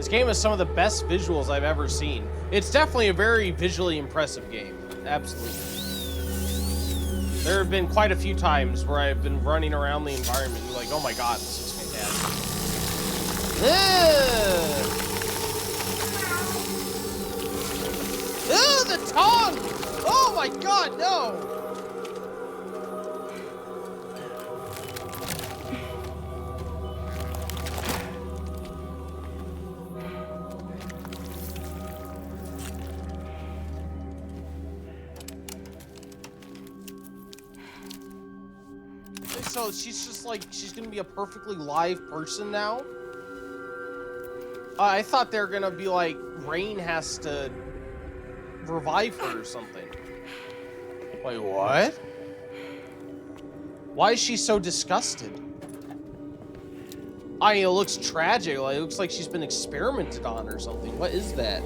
This game has some of the best visuals I've ever seen. It's definitely a very visually impressive game. Absolutely. There have been quite a few times where I've been running around the environment and you're like, oh my god, this is fantastic. Ugh, the tongue! Oh my god, no! So she's just like, she's gonna be a perfectly live person now? I thought they were gonna be like, Rain has to revive her or something. Wait, what? Why is she so disgusted? I mean, it looks tragic. Like, it looks like she's been experimented on or something. What is that?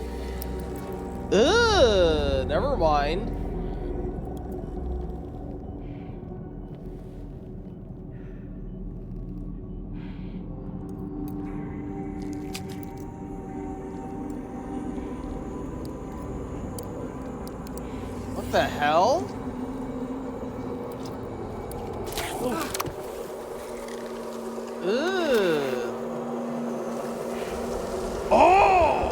Ugh, never mind. What the hell? Ugh. Oh!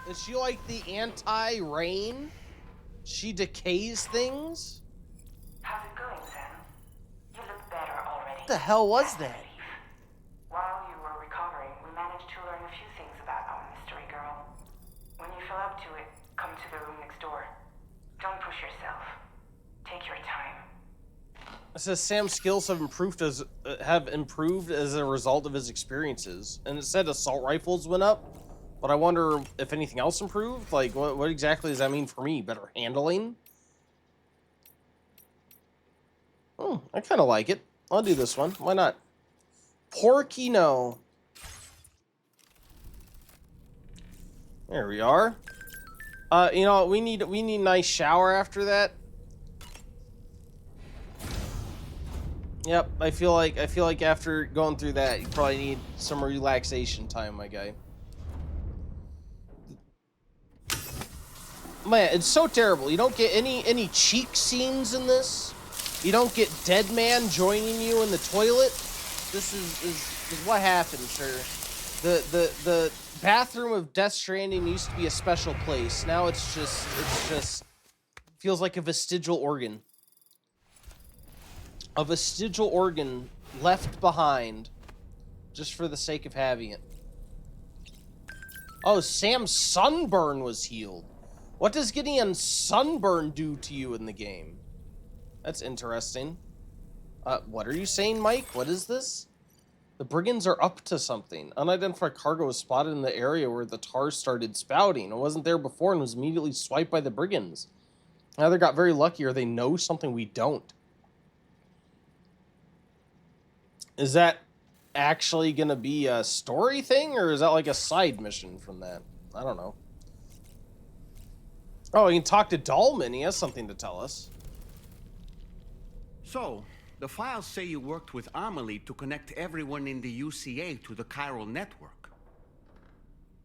Is she like the anti-Rain? She decays things? How's it going, Sam? You look better already. What the hell was that? While you were recovering, we managed to learn a few things about our mystery girl. When you feel up to it, come to the room next door. Don't push yourself. Take your time. It says Sam's skills have improved as a result of his experiences, and it said assault rifles went up. But I wonder if anything else improved. Like, what exactly does that mean for me? Better handling? Oh, I kind of like it. I'll do this one. Why not? Porcino. There we are. You know, we need a nice shower after that. Yep, I feel like after going through that, you probably need some relaxation time, my guy. Man, it's so terrible. You don't get any cheek scenes in this. You don't get Dead Man joining you in the toilet. This is what happened, sir. The bathroom of Death Stranding used to be a special place. Now it's just feels like a vestigial organ. A vestigial organ left behind just for the sake of having it. Oh, Sam's sunburn was healed. What does getting a sunburn do to you in the game? That's interesting. What are you saying, Mike? What is this? The brigands are up to something. Unidentified cargo was spotted in the area where the tar started spouting. It wasn't there before and was immediately swiped by the brigands. Either got very lucky or they know something we don't. Is that actually going to be a story thing, or is that like a side mission from that? I don't know. Oh, you can talk to Dahlman. He has something to tell us. So, the files say you worked with Amelie to connect everyone in the UCA to the chiral network.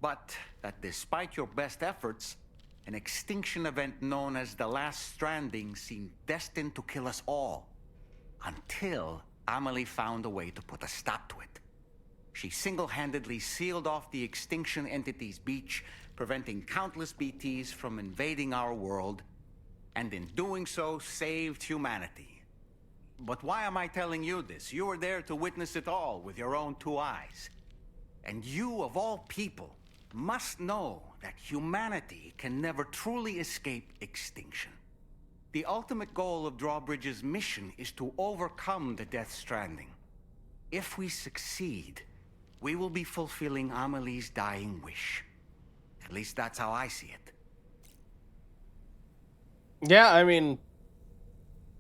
But that despite your best efforts, an extinction event known as the Last Stranding seemed destined to kill us all. Until Amelie found a way to put a stop to it. She single-handedly sealed off the extinction entity's beach, preventing countless BTs from invading our world, and in doing so, saved humanity. But why am I telling you this? You were there to witness it all with your own two eyes. And you, of all people, must know that humanity can never truly escape extinction. The ultimate goal of Drawbridge's mission is to overcome the Death Stranding. If we succeed, we will be fulfilling Amelie's dying wish. At least that's how I see it. Yeah, I mean,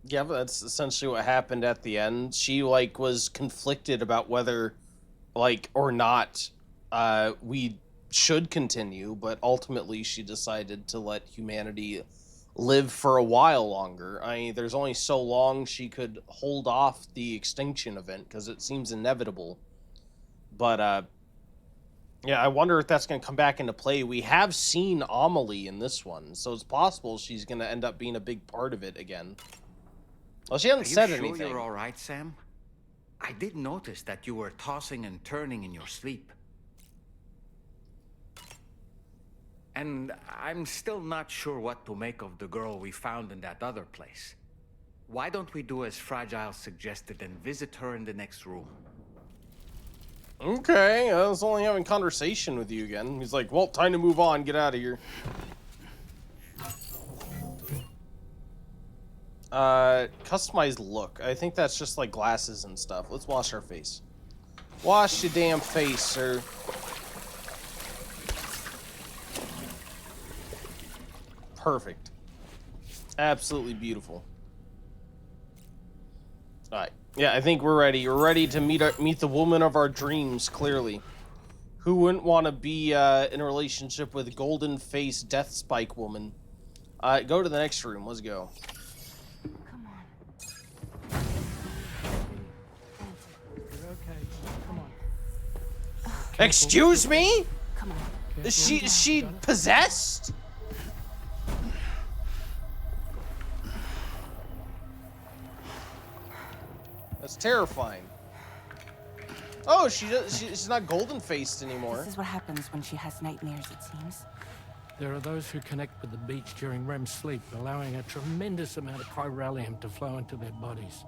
yeah, but that's essentially what happened at the end. She, like, was conflicted about whether, like, or not we should continue, but ultimately she decided to let humanity live for a while longer. I mean, there's only so long she could hold off the extinction event because it seems inevitable. But yeah, I wonder if that's going to come back into play. We have seen Amelie in this one, so it's possible she's going to end up being a big part of it again. Well, she hasn't said anything. Are you sure you're all right, Sam? I did notice that you were tossing and turning in your sleep. And I'm still not sure what to make of the girl we found in that other place. Why don't we do as Fragile suggested and visit her in the next room? Okay, I was only having conversation with you again. He's like, well, time to move on, get out of here. Customized look. I think that's just like glasses and stuff. Let's wash our face. Wash your damn face, sir. Perfect. Absolutely beautiful. Alright. Yeah, I think we're ready. We're ready to meet the woman of our dreams, clearly. Who wouldn't want to be in a relationship with golden face death spike woman? Go to the next room. Let's go. Come on. You're okay. Come on. Excuse me? Come on. Is she possessed? That's terrifying. Oh, she's not golden faced anymore. This is what happens when she has nightmares, it seems. There are those who connect with the beach during REM sleep, allowing a tremendous amount of chiralium to flow into their bodies.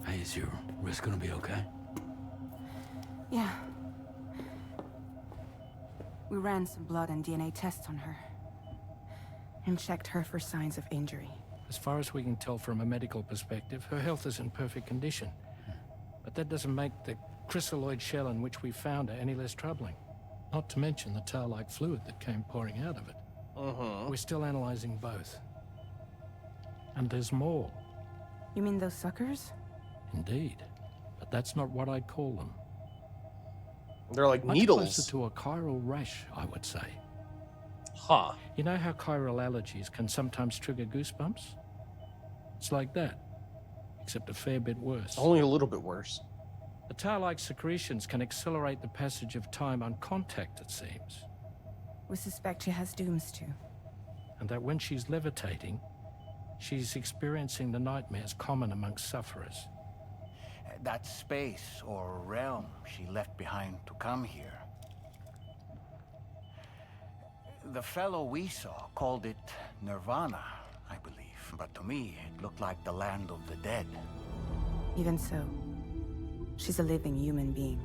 Hey, is your wrist gonna be okay? Yeah. We ran some blood and DNA tests on her. And checked her for signs of injury. As far as we can tell from a medical perspective, her health is in perfect condition. But that doesn't make the crystalloid shell in which we found her any less troubling. Not to mention the tar-like fluid that came pouring out of it. We're still analyzing both. And there's more. You mean those suckers? Indeed. But that's not what I'd call them. They're like Much needles. closer to a chiral rash, I would say. Huh. You know how chiral allergies can sometimes trigger goosebumps? It's like that, except a fair bit worse. Only a little bit worse. The tar-like secretions can accelerate the passage of time on contact, it seems. We suspect she has dooms too. And that when she's levitating, she's experiencing the nightmares common amongst sufferers. That space or realm she left behind to come here. The fellow we saw called it Nirvana, I believe. But to me, it looked like the land of the dead. Even so, she's a living human being.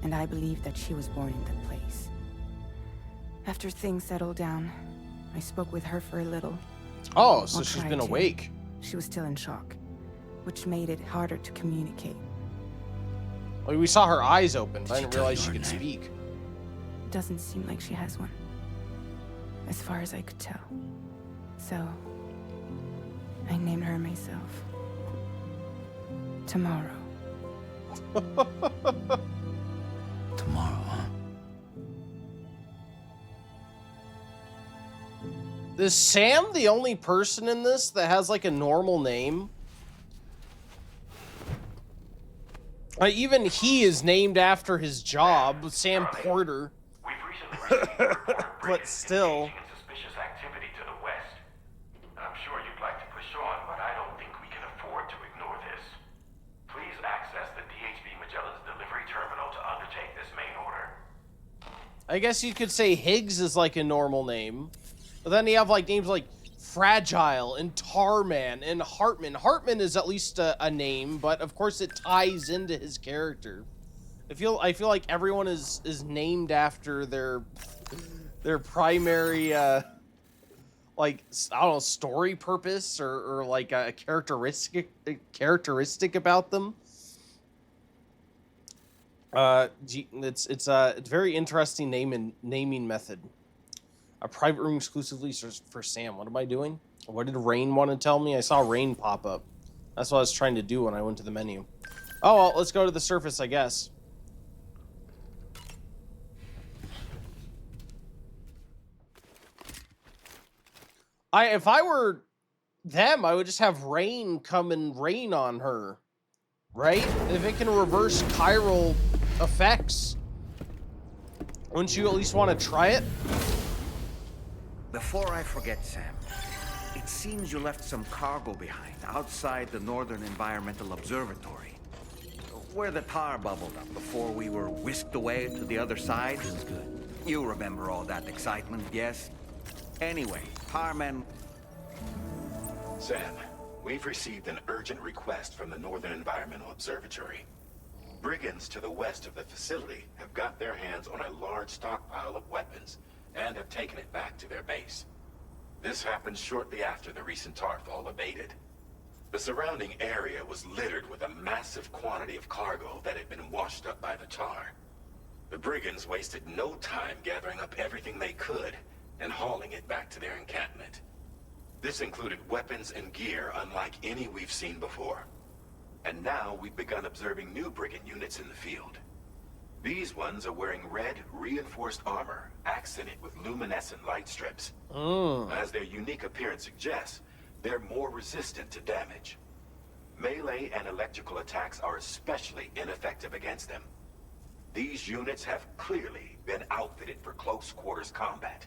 And I believe that she was born in that place. After things settled down, I spoke with her for a little. Oh, so I'll she's try been to. awake. She was still in shock, which made it harder to communicate. Like, we saw her eyes open, but I she didn't tell realize you she her could name? speak. It doesn't seem like she has one. As far as I could tell. So, I named her myself. Tomorrow. Tomorrow, huh? Is Sam the only person in this that has like a normal name? Even he is named after his job, Sam Porter. We've recently received a report of But still. engaging in suspicious activity to the west. I'm sure you'd like to push on, but I don't think we can afford to ignore this. Please access the DHB Magellan's delivery terminal to undertake this main order. I guess you could say Higgs is like a normal name. But then you have like names like Fragile and Tarman and Hartman. Hartman is at least a name, but of course it ties into his character. I feel like everyone is named after their primary like, I don't know, story purpose or like a characteristic about them. It's a very interesting naming method. A private room exclusively for Sam. What am I doing? What did Rain want to tell me? I saw Rain pop up. That's what I was trying to do when I went to the menu. Oh, well, let's go to the surface, I guess. If I were them, I would just have rain come and rain on her. Right? If it can reverse chiral effects, wouldn't you at least want to try it? Before I forget, Sam, it seems you left some cargo behind outside the Northern Environmental Observatory, where the tar bubbled up before we were whisked away to the other side. Feels good. You remember all that excitement, yes? Anyway, Tarmen... Sam, we've received an urgent request from the Northern Environmental Observatory. Brigands to the west of the facility have got their hands on a large stockpile of weapons and have taken it back to their base. This happened shortly after the recent tarfall abated. The surrounding area was littered with a massive quantity of cargo that had been washed up by the tar. The brigands wasted no time gathering up everything they could and hauling it back to their encampment. This included weapons and gear unlike any we've seen before. And now we've begun observing new brigand units in the field. These ones are wearing red, reinforced armor, accented with luminescent light strips. As their unique appearance suggests, they're more resistant to damage. Melee and electrical attacks are especially ineffective against them. These units have clearly been outfitted for close quarters combat,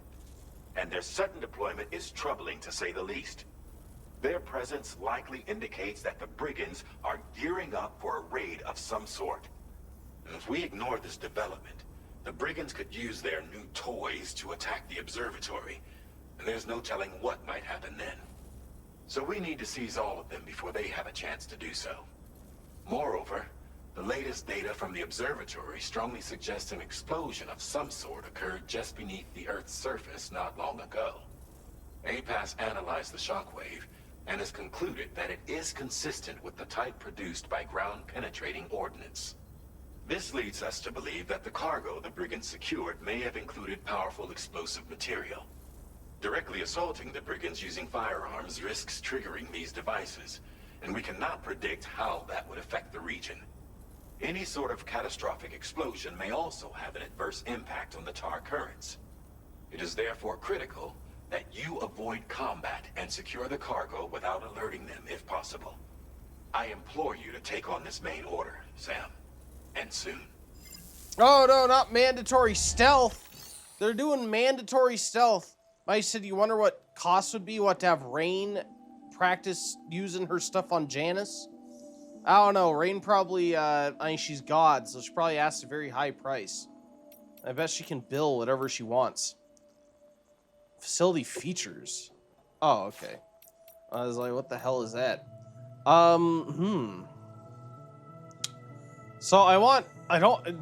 and their sudden deployment is troubling to say the least. Their presence likely indicates that the brigands are gearing up for a raid of some sort. And if we ignore this development, the brigands could use their new toys to attack the observatory, and there's no telling what might happen then. So we need to seize all of them before they have a chance to do so. Moreover, the latest data from the observatory strongly suggests an explosion of some sort occurred just beneath the Earth's surface not long ago. APAS analyzed the shockwave and has concluded that it is consistent with the type produced by ground-penetrating ordnance. This leads us to believe that the cargo the brigands secured may have included powerful explosive material. Directly assaulting the brigands using firearms risks triggering these devices, and we cannot predict how that would affect the region. Any sort of catastrophic explosion may also have an adverse impact on the tar currents. It is therefore critical that you avoid combat and secure the cargo without alerting them if possible. I implore you to take on this main order, Sam. And soon. Oh no, not mandatory stealth. They're doing mandatory stealth. I said, you wonder what cost would be, what, to have Rain practice using her stuff on Janice? I don't know. Rain probably, I mean, she's God, so she probably asked a very high price. I bet she can bill whatever she wants. Facility features. Oh, okay. I was like, what the hell is that? So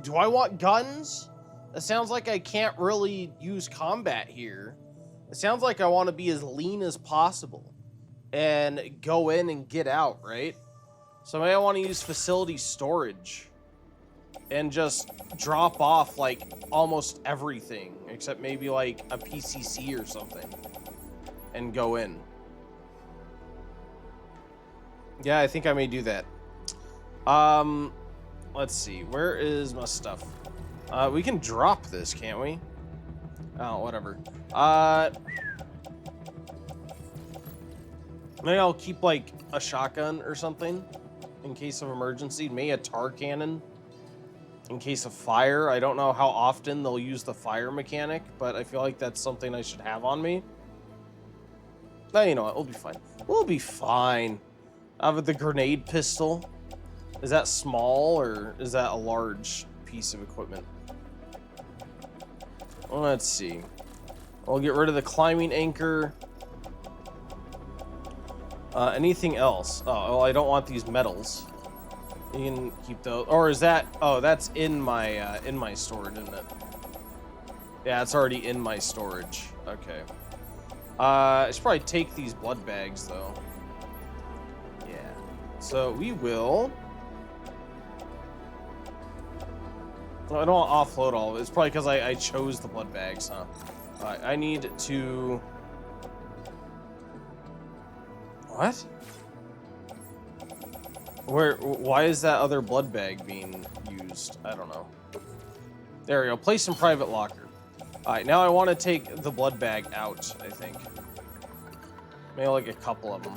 do I want guns? It sounds like I can't really use combat here. It sounds like I want to be as lean as possible and go in and get out, right? So maybe I want to use facility storage and just drop off like almost everything except maybe like a PCC or something and go in. Yeah, I think I may do that. Let's see. Where is my stuff? We can drop this, can't we? Oh, whatever. Maybe I'll keep like a shotgun or something in case of emergency. Maybe a tar cannon in case of fire. I don't know how often they'll use the fire mechanic, but I feel like that's something I should have on me. No, you know what? We'll be fine. We'll be fine. With the grenade pistol. Is that small or is that a large piece of equipment? Let's see. We'll get rid of the climbing anchor. Anything else? Oh, well, I don't want these medals. You can keep those. Or is that? Oh, that's in my storage, isn't it? Yeah, it's already in my storage. Okay. I should probably take these blood bags though. Yeah. So we will. I don't want to offload all of it. It's probably because I chose the blood bags, huh? Alright, I need to... What? Why is that other blood bag being used? I don't know. There we go. Place in private locker. Alright, now I want to take the blood bag out, I think. Maybe like a couple of them.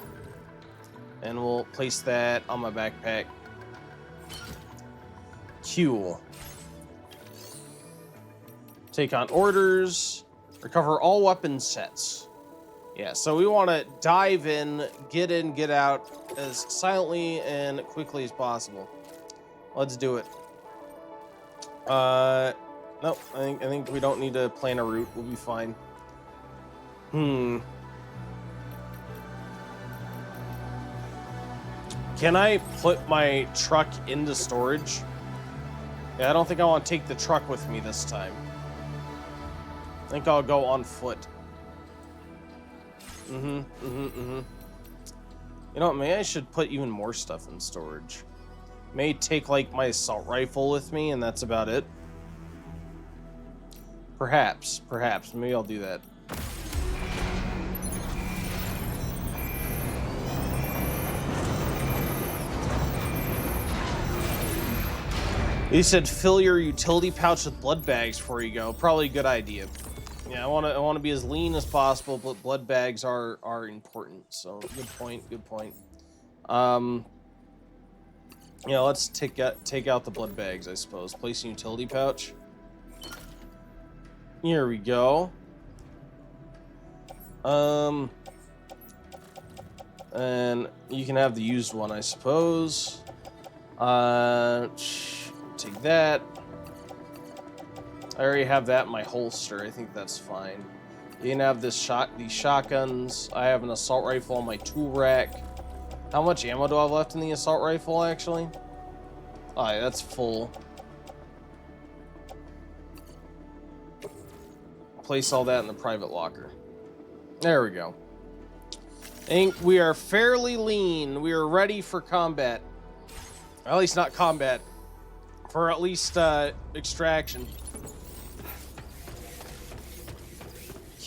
And we'll place that on my backpack. Cool. Take on orders. Recover all weapon sets. Yeah, so we want to dive in, get out as silently and quickly as possible. Let's do it. Nope, I think we don't need to plan a route. We'll be fine. Can I put my truck into storage? Yeah, I don't think I want to take the truck with me this time. I think I'll go on foot. You know what, maybe I should put even more stuff in storage. May take, like, my assault rifle with me, and that's about it. Perhaps. Maybe I'll do that. He said, fill your utility pouch with blood bags before you go. Probably a good idea. Yeah, I want to be as lean as possible, but blood bags are important. So good point. Yeah, let's take out the blood bags, I suppose. Place a utility pouch. Here we go. And you can have the used one, I suppose. Take that. I already have that in my holster. I think that's fine. You can have these shotguns. I have an assault rifle on my tool rack. How much ammo do I have left in the assault rifle, actually? Oh, yeah, that's full. Place all that in the private locker. There we go. I think we are fairly lean. We are ready for combat. At least not combat. For at least extraction.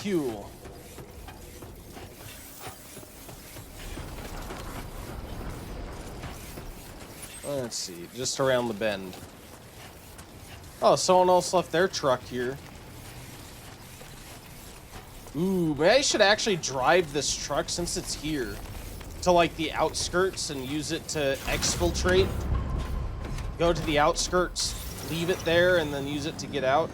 Cool. Let's see, just around the bend. Oh, someone else left their truck here. Ooh, maybe I should actually drive this truck since it's here to like the outskirts and use it to exfiltrate. Go to the outskirts, leave it there, and then use it to get out.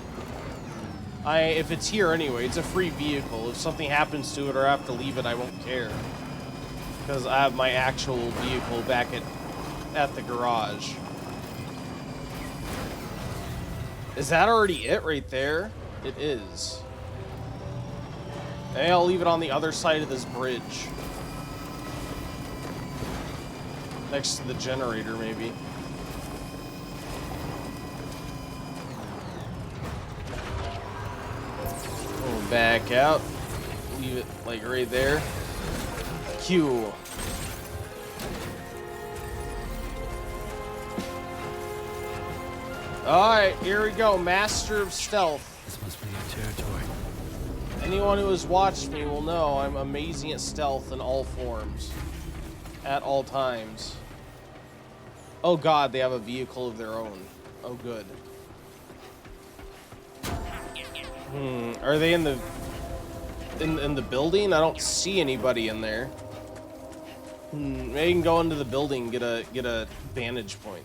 If it's here anyway, it's a free vehicle. If something happens to it or I have to leave it, I won't care. Because I have my actual vehicle back at the garage. Is that already it right there? It is. Maybe I'll leave it on the other side of this bridge. Next to the generator, maybe. Back out. Leave it like right there. Cool. Alright, here we go. Master of Stealth. This must be your territory. Anyone who has watched me will know I'm amazing at stealth in all forms. At all times. Oh god, they have a vehicle of their own. Oh good. Are they in the building? I don't see anybody in there. Maybe I can go into the building and get a vantage point.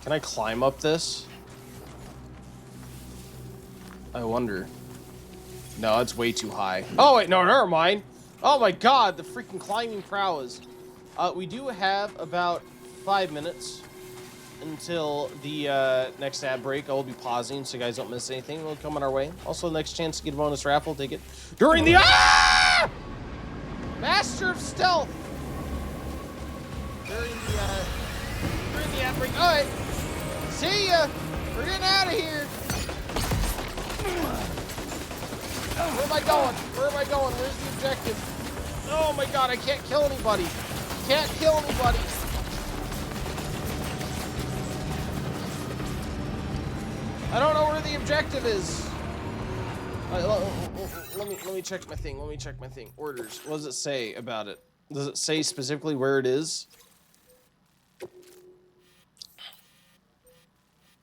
Can I climb up this? I wonder. No, it's way too high. Oh wait, no, never mind. Oh my god, the freaking climbing prowess. We do have about 5 minutes until the next ad break. I will be pausing so you guys don't miss anything. It'll come on our way. Also, next chance to get a bonus raffle ticket during the Master of Stealth during the ad break. All right, see ya. We're getting out of here. Where am I going? Where's the objective? Oh my god, I can't kill anybody. Can't kill anybody. I don't know where the objective is. Let me check my thing. Orders. What does it say about it? Does it say specifically where it is?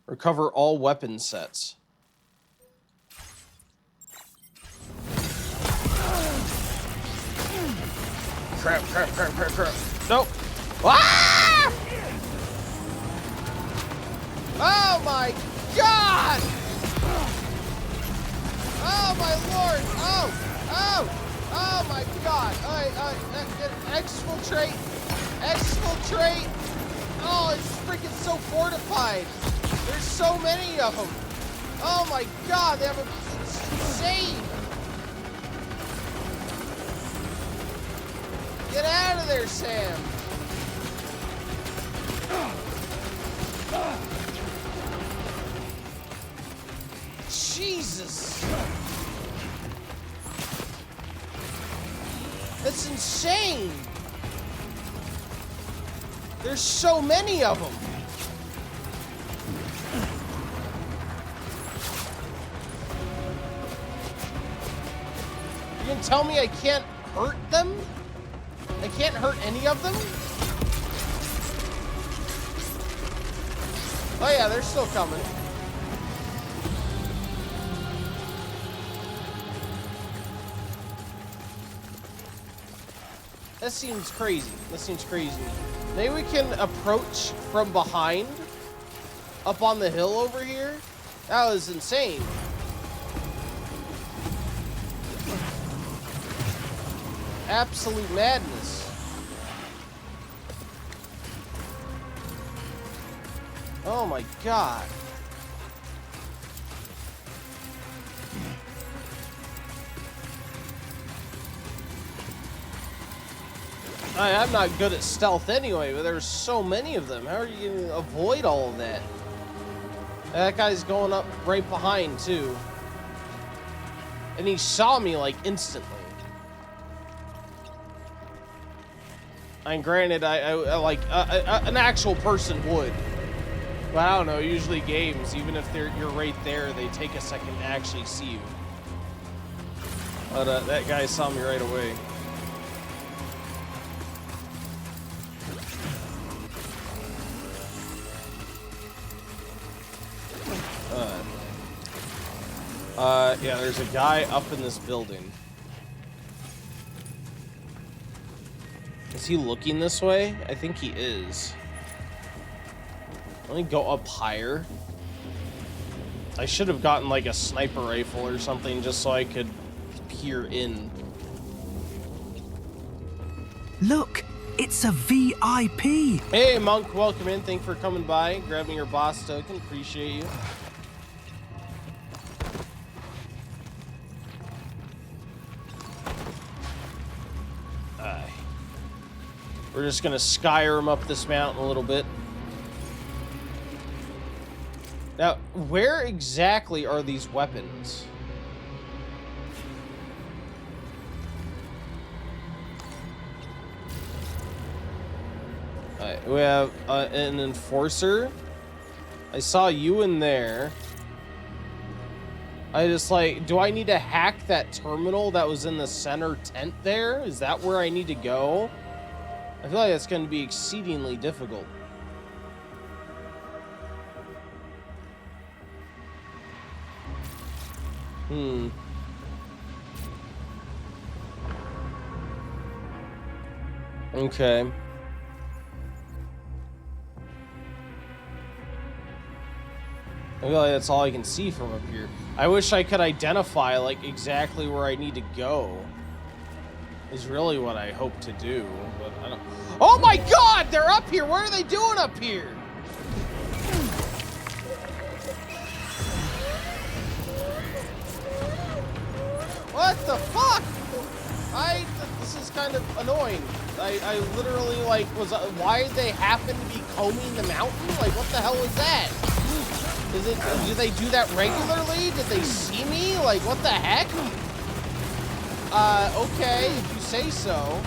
Recover all weapon sets. Crap, crap, crap, crap, crap. Nope. Ah! Oh my god! Oh my lord! Oh my god! Exfiltrate! Exfiltrate! Oh, it's freaking so fortified! There's so many of them! Oh my god, it's insane! Get out of there, Sam! Jesus! That's insane! There's so many of them! You gonna tell me I can't hurt them? I can't hurt any of them? Oh yeah, they're still coming. That seems crazy. That seems crazy. Maybe we can approach from behind up on the hill over here? That was insane. Absolute madness. Oh my god. I'm not good at stealth anyway, but there's so many of them. How are you going to avoid all of that? That guy's going up right behind, too. And he saw me, like, instantly. And granted, I like, an actual person would. But I don't know, usually games, even if you're right there, they take a second to actually see you. But that guy saw me right away. Yeah, there's a guy up in this building. Is he looking this way? I think he is. Let me go up higher. I should have gotten like a sniper rifle or something just so I could peer in. Look, it's a VIP. Hey, Monk, welcome in. Thanks for coming by, grabbing your boss token. Appreciate you. We're just gonna Skyrim up this mountain a little bit. Now, where exactly are these weapons? Alright, we have an enforcer. I saw you in there. I just like, do I need to hack that terminal that was in the center tent there? Is that where I need to go? I feel like that's going to be exceedingly difficult. Okay. I feel like that's all I can see from up here. I wish I could identify, like, exactly where I need to go. Is really what I hope to do, but I don't... Oh my god! They're up here! What are they doing up here? What the fuck? This is kind of annoying. I literally, like, was... why did they happen to be combing the mountain? Like, what the hell is that? Do they do that regularly? Did they see me? Like, what the heck? Okay, if you say so.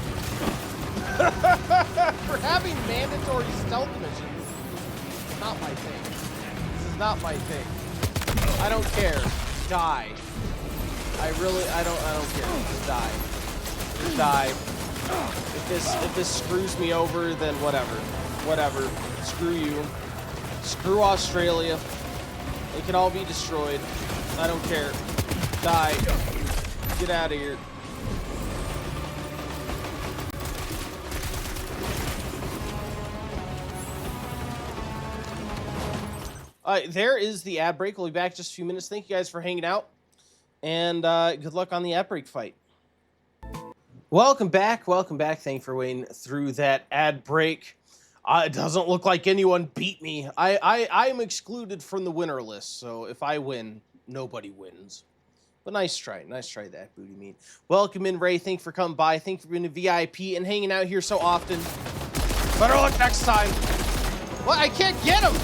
For having mandatory stealth missions, not my thing. This is not my thing. I don't care. Die. I don't care. Just die. Just die. If this screws me over, then whatever. Whatever. Screw you. Screw Australia. They can all be destroyed. I don't care. Die. Get out of here. There is the ad break. We'll be back in just a few minutes. Thank you guys for hanging out. And good luck on the ad break fight. Welcome back. Welcome back. Thank you for waiting through that ad break. It doesn't look like anyone beat me. I'm excluded from the winner list. So if I win, nobody wins. But nice try. Nice try that, booty meat. Welcome in, Ray. Thank you for coming by. Thank you for being a VIP and hanging out here so often. Better luck next time. What? I can't get him.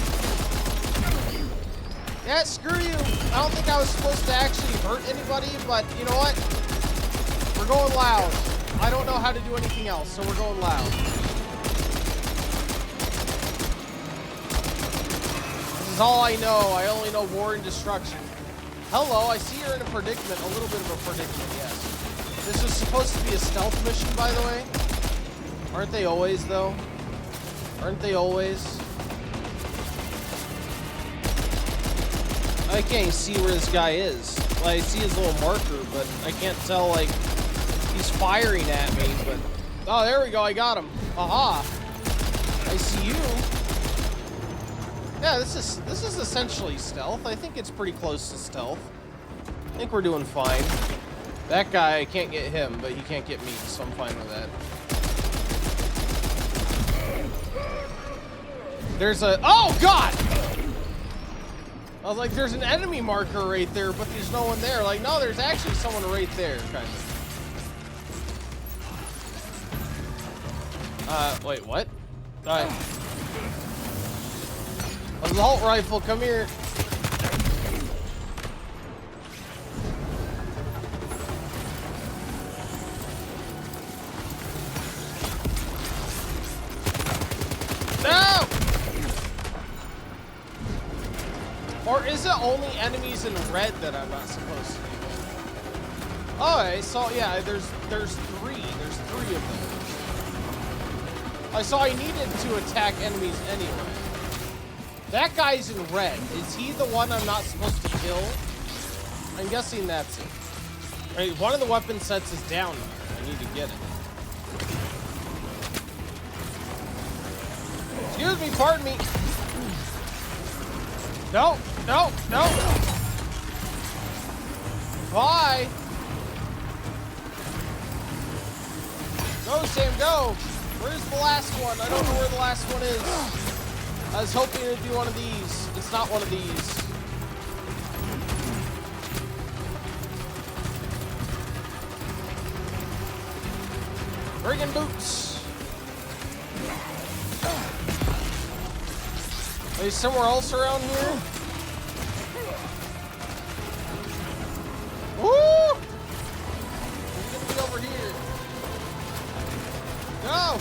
Yeah, screw you. I don't think I was supposed to actually hurt anybody, but you know what? We're going loud. I don't know how to do anything else, so we're going loud. This is all I know. I only know war and destruction. Hello, I see you're in a predicament. A little bit of a predicament, yes. This was supposed to be a stealth mission, by the way. Aren't they always, though? Aren't they always? I can't see where this guy is. Well, I see his little marker, but I can't tell, like, he's firing at me, but... Oh, there we go, I got him. Aha! I see you. Yeah, this is essentially stealth. I think it's pretty close to stealth. I think we're doing fine. That guy, I can't get him, but he can't get me, so I'm fine with that. There's a... Oh, God! I was like, there's an enemy marker right there, but there's no one there. Like, no, there's actually someone right there, kind of. Wait, what? Assault rifle, come here. No! Or is it only enemies in red that I'm not supposed to do? Okay, so yeah, there's three. There's three of them. So I needed to attack enemies anyway. That guy's in red. Is he the one I'm not supposed to kill? I'm guessing that's it. Right, one of the weapon sets is down there. I need to get it. Excuse me, pardon me. No, no, no. Bye. Go, Sam, go. Where's the last one? I don't know where the last one is. I was hoping it'd be one of these. It's not one of these. Friggin' boots. Are you somewhere else around here? Woo! He's gonna be over here. No!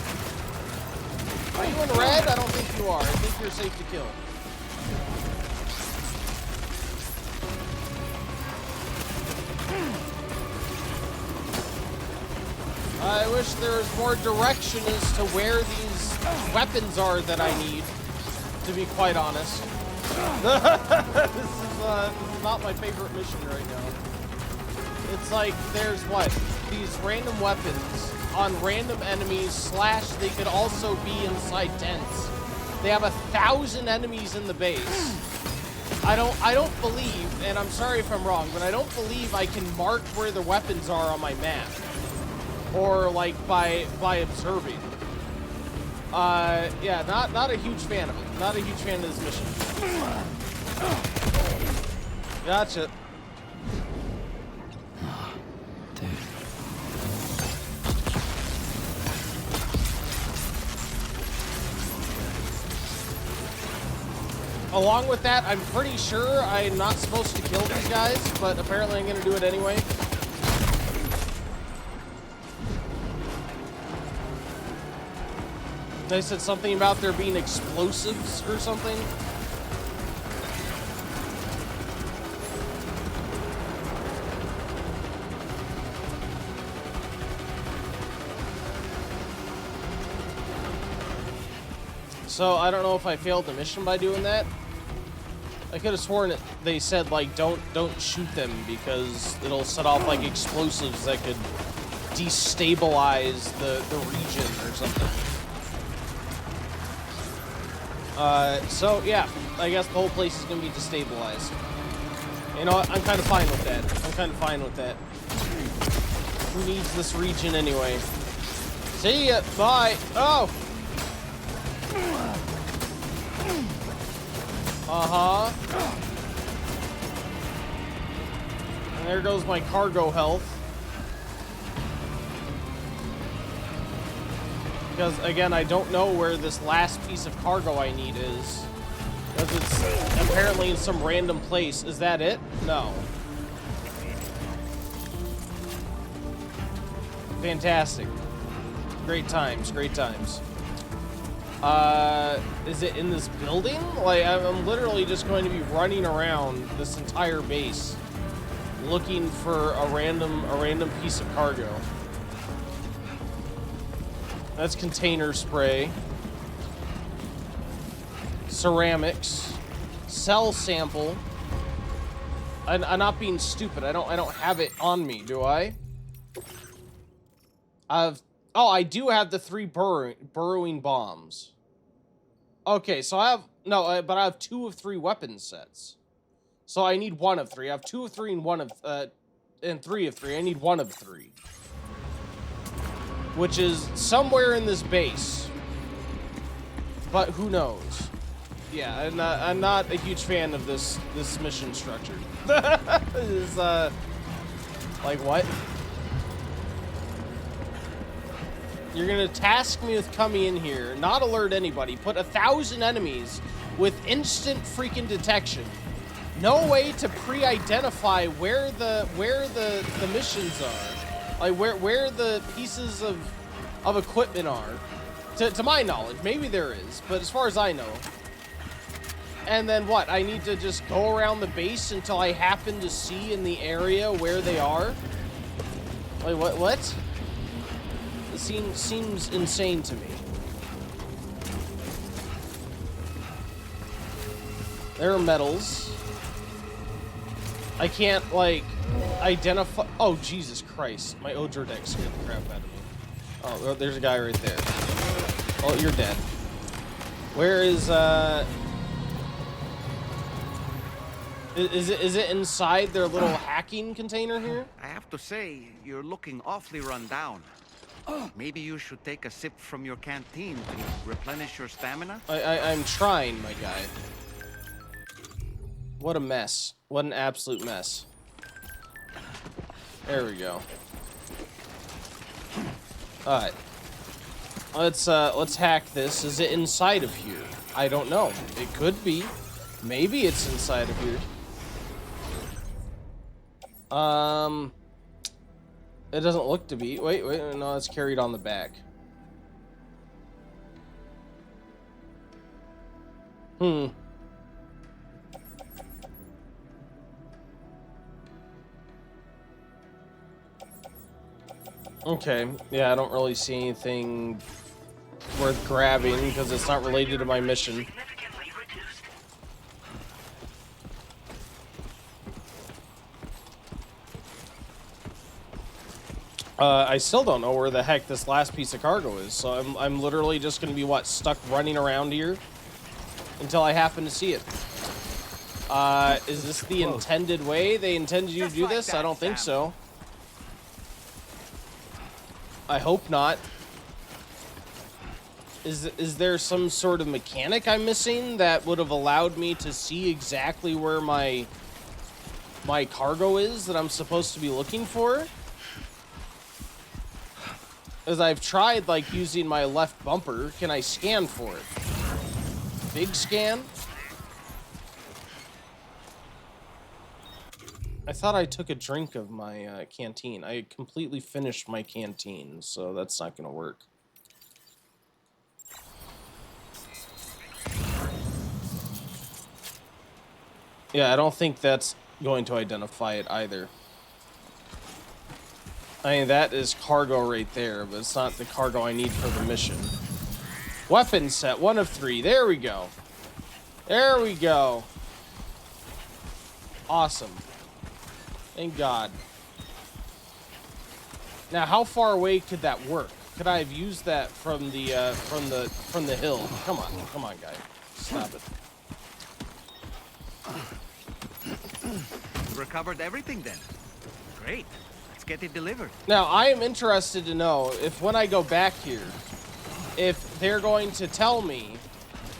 Are you in red? I don't think you are. I think you're safe to kill. I wish there was more direction as to where these weapons are that I need, to be quite honest. This is not my favorite mission right now. It's like there's what? These random weapons on random enemies / they could also be inside tents. They have 1,000 enemies in the base. I don't believe, and I'm sorry if I'm wrong, but I don't believe I can mark where the weapons are on my map. Or like by observing. Yeah, not a huge fan of it. Not a huge fan of this mission. Gotcha. Dude. Along with that, I'm pretty sure I'm not supposed to kill these guys, but apparently I'm gonna do it anyway. They said something about there being explosives or something. So I don't know if I failed the mission by doing that. I could have sworn they said like don't shoot them because it'll set off like explosives that could destabilize the region or something. So yeah, I guess the whole place is gonna be destabilized. You know what? I'm kind of fine with that. Who needs this region anyway? See ya. Bye. Oh. Uh-huh. And there goes my cargo health. Because, again, I don't know where this last piece of cargo I need is. Because it's apparently in some random place. Is that it? No. Fantastic. Great times, great times. Is it in this building? Like, I'm literally just going to be running around this entire base looking for a random piece of cargo. That's container spray. Ceramics. Cell sample. I'm not being stupid. I don't have it on me, do I? Oh, I do have the 3 burrowing bombs. Okay, so I have... No, but I have 2 of 3 weapon sets. So I need 1 of 3. I have 2 of 3 and 1 of... and 3 of 3. I need 1 of 3. Which is somewhere in this base. But who knows? Yeah, I'm not a huge fan of this mission structure. Is, like, what? You're gonna task me with coming in here, not alert anybody, put 1,000 enemies with instant freaking detection. No way to pre-identify where the missions are, like where the pieces of equipment are. To my knowledge, maybe there is, but as far as I know. And then what? I need to just go around the base until I happen to see in the area where they are. Like what? It seems insane to me. There are medals. I can't, like, identify... Oh, Jesus Christ. My Odra deck scared the crap out of me. Oh, there's a guy right there. Oh, you're dead. Where is, Is it inside their little hacking container here? I have to say, you're looking awfully run down. Maybe you should take a sip from your canteen to replenish your stamina? I'm trying, my guy. What a mess. What an absolute mess. There we go. Alright. Let's hack this. Is it inside of here? I don't know. It could be. Maybe it's inside of here. It doesn't look to be. Wait, no, it's carried on the back. Okay, yeah, I don't really see anything worth grabbing because it's not related to my mission. I still don't know where the heck this last piece of cargo is, so I'm literally just gonna be, what, stuck running around here until I happen to see it. Is this the intended way they intended you to do this? I don't think so. I hope not. Is there some sort of mechanic I'm missing that would have allowed me to see exactly where my cargo is that I'm supposed to be looking for? As I've tried, like, using my left bumper. Can I scan for it? Big scan? I thought I took a drink of my canteen. I completely finished my canteen, so that's not gonna work. Yeah, I don't think that's going to identify it either. I mean, that is cargo right there, but it's not the cargo I need for the mission. Weapon set, 1 of 3. There we go. There we go. Awesome. Thank God. Now, how far away could that work? Could I have used that from the hill? Come on, guy. Stop it. Recovered everything then. Great. Let's get it delivered. Now, I am interested to know if when I go back here, if they're going to tell me,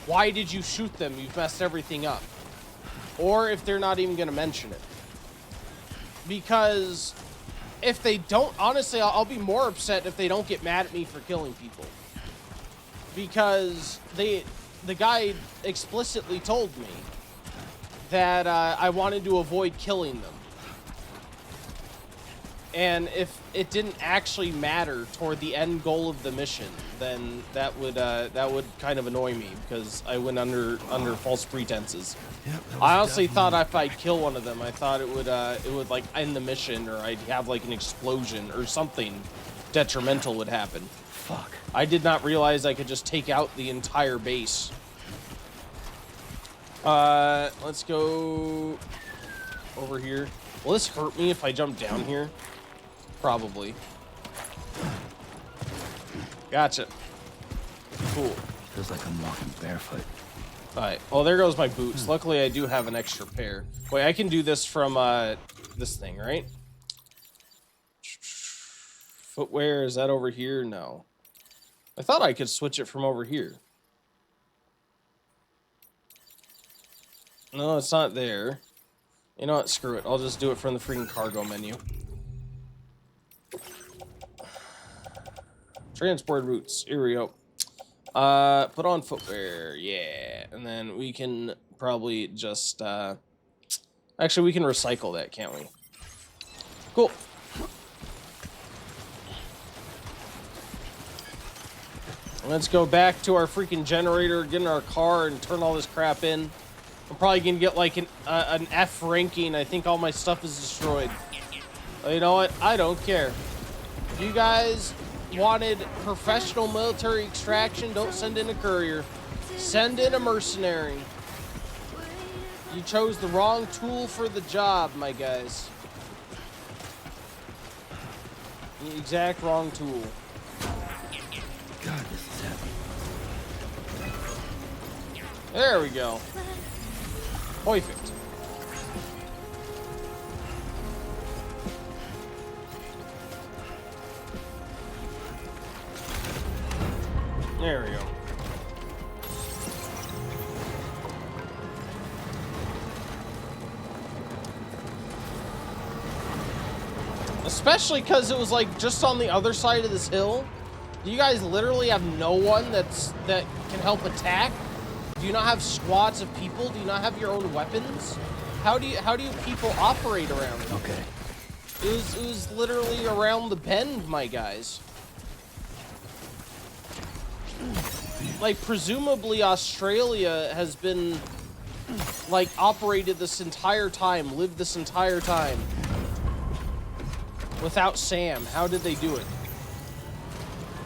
why did you shoot them? You've messed everything up. Or if they're not even going to mention it. Because if they don't, honestly, I'll be more upset if they don't get mad at me for killing people. Because the guy explicitly told me that I wanted to avoid killing them. And if it didn't actually matter toward the end goal of the mission, then that would kind of annoy me because I went under false pretenses. Yep, I honestly thought if I'd kill one of them, I thought it would like end the mission, or I'd have like an explosion or something detrimental would happen. Fuck. I did not realize I could just take out the entire base. Let's go over here. Will this hurt me if I jump down here? Probably. Gotcha. Cool. Feels like I'm walking barefoot. Alright. Oh, there goes my boots. Luckily, I do have an extra pair. Wait, I can do this from, this thing, right? Footwear, is that over here? No. I thought I could switch it from over here. No, it's not there. You know what? Screw it. I'll just do it from the freaking cargo menu. Transport routes. Here we go. Put on footwear. Yeah. And then we can probably just, actually, we can recycle that, can't we? Cool. Let's go back to our freaking generator, get in our car, and turn all this crap in. I'm probably gonna get like an F ranking. I think all my stuff is destroyed. Well, you know what? I don't care. If you guys wanted professional military extraction, don't send in a courier. Send in a mercenary. You chose the wrong tool for the job, my guys. The exact wrong tool. God, this is heavy. There we go. Perfect. There we go. Especially because it was like just on the other side of this hill. Do you guys literally have no one that can help attack? Do you not have squads of people? Do you not have your own weapons? How do you people operate around it? Okay. It was literally around the bend, my guys. Like, presumably Australia has been, like, operated this entire time, lived this entire time. Without Sam. How did they do it?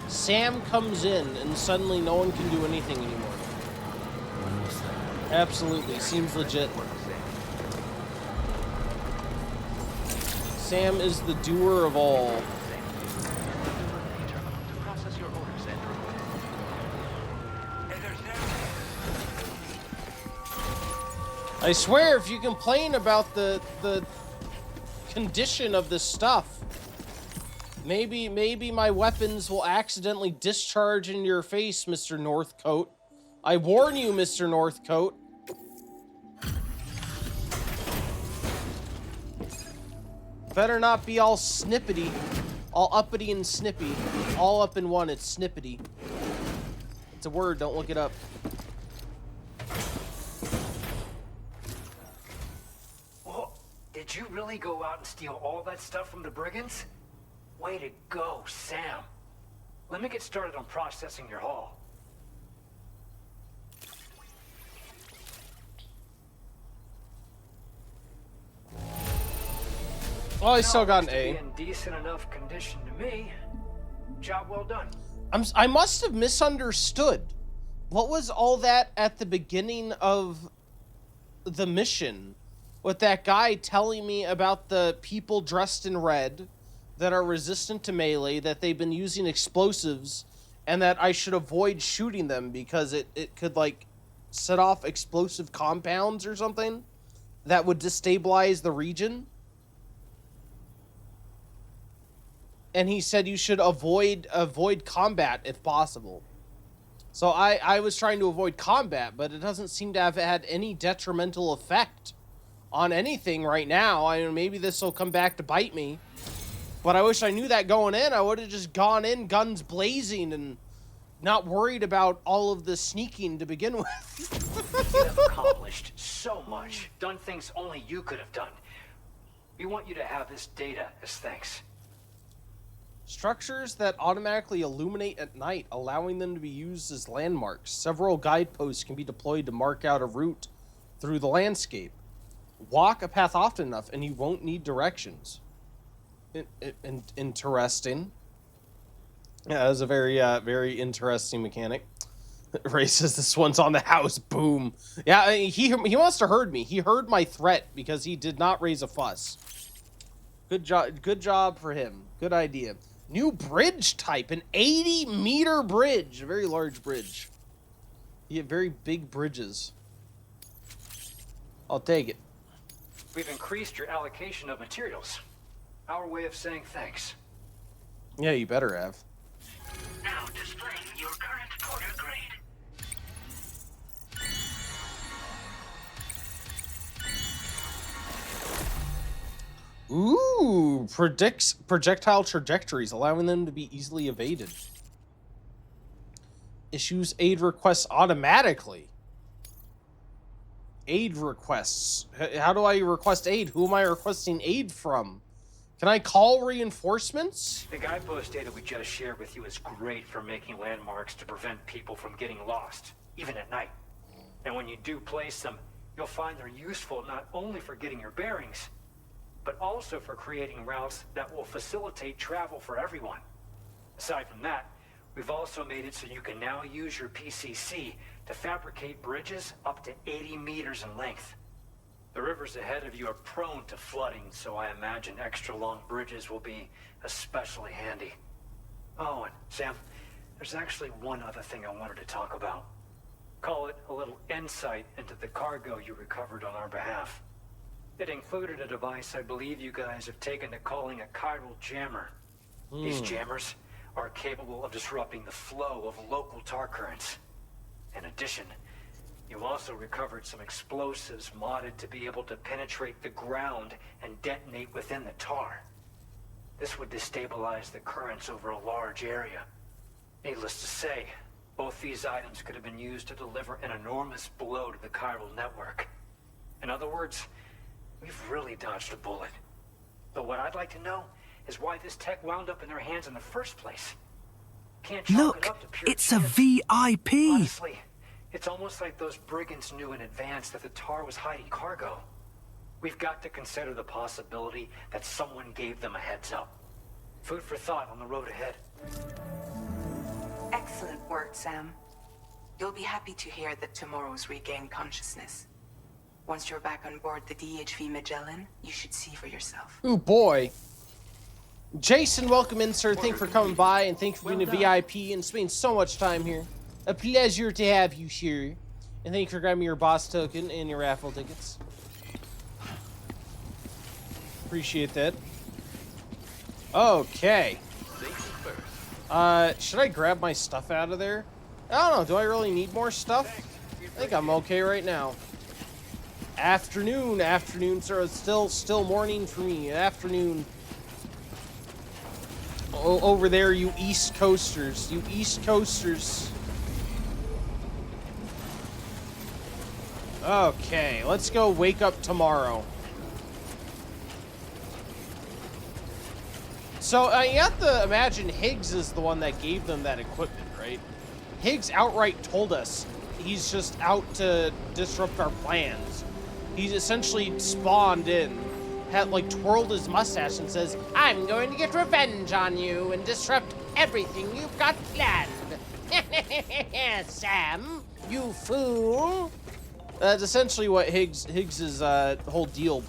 Sam comes in and suddenly no one can do anything anymore. Absolutely. Seems legit. Sam is the doer of all. I swear, if you complain about the condition of this stuff, maybe my weapons will accidentally discharge in your face, Mr. Northcote. I warn you, Mr. Northcote. Better not be all snippety, all uppity and snippy, all up in one. It's snippety. It's a word. Don't look it up. Did you really go out and steal all that stuff from the brigands? Way to go, Sam. Let me get started on processing your haul. Well, I still got an A. In decent enough condition to me. Job well done. I must have misunderstood. what was all that at the beginning of the mission? With that guy telling me about the people dressed in red that are resistant to melee, that they've been using explosives, and that I should avoid shooting them because it could, like, set off explosive compounds or something that would destabilize the region. And he said you should avoid combat if possible. So I was trying to avoid combat, but it doesn't seem to have had any detrimental effect on anything right now. I mean, maybe this will come back to bite me. But I wish I knew that going in. I would have just gone in guns blazing and not worried about all of the sneaking to begin with. You have accomplished so much, done things only you could have done. We want you to have this data as thanks. Structures that automatically illuminate at night, allowing them to be used as landmarks. Several guideposts can be deployed to mark out a route through the landscape. Walk a path often enough and you won't need directions. Interesting. Yeah, that was a very interesting mechanic. Ray says this one's on the house. Boom. Yeah, he must have heard me. He heard my threat because he did not raise a fuss. Good job for him. Good idea. New bridge type, an 80-meter bridge, a very large bridge. You have very big bridges. I'll take it. We've increased your allocation of materials. Our way of saying thanks. Yeah, you better have. Now displaying your current porter grade. Ooh, predicts projectile trajectories, allowing them to be easily evaded. Issues aid requests automatically. Aid requests. How do I request aid? Who am I requesting aid from? Can I call reinforcements? The guidepost data we just shared with you is great for making landmarks to prevent people from getting lost, even at night. And when you do place them, you'll find they're useful not only for getting your bearings, but also for creating routes that will facilitate travel for everyone. Aside from that, we've also made it so you can now use your PCC to fabricate bridges up to 80 meters in length. The rivers ahead of you are prone to flooding, so I imagine extra long bridges will be especially handy. Oh, and Sam, there's actually one other thing I wanted to talk about. Call it a little insight into the cargo you recovered on our behalf. It included a device I believe you guys have taken to calling a chiral jammer. These jammers are capable of disrupting the flow of local tar currents. In addition, you also recovered some explosives modded to be able to penetrate the ground and detonate within the tar. This would destabilize the currents over a large area. Needless to say, both these items could have been used to deliver an enormous blow to the chiral network. In other words, we've really dodged a bullet. But what I'd like to know is why this tech wound up in their hands in the first place. Can't chalk Look, it up to pure it's a chance. VIP. Honestly, it's almost like those brigands knew in advance that the tar was hiding cargo. We've got to consider the possibility that someone gave them a heads up. Food for thought on the road ahead. Excellent work, Sam. You'll be happy to hear that tomorrow's regained consciousness. Once you're back on board the DHV Magellan, you should see for yourself. Ooh, boy. Jason, welcome in, sir. Thank you for coming by, and thank you for being a VIP and spending so much time here. A pleasure to have you here. And thank you for grabbing your boss token and your raffle tickets. Appreciate that. Okay. Should I grab my stuff out of there? I don't know. Do I really need more stuff? I think I'm okay right now. Afternoon, sir. It's still morning for me. Afternoon. Over there, you East Coasters. You East Coasters. Okay, let's go wake up tomorrow. So, you have to imagine Higgs is the one that gave them that equipment, right? Higgs outright told us he's just out to disrupt our plans. He's essentially spawned in, had like twirled his mustache and says, "I'm going to get revenge on you and disrupt everything you've got planned." Sam, you fool. That's essentially what Higgs's whole deal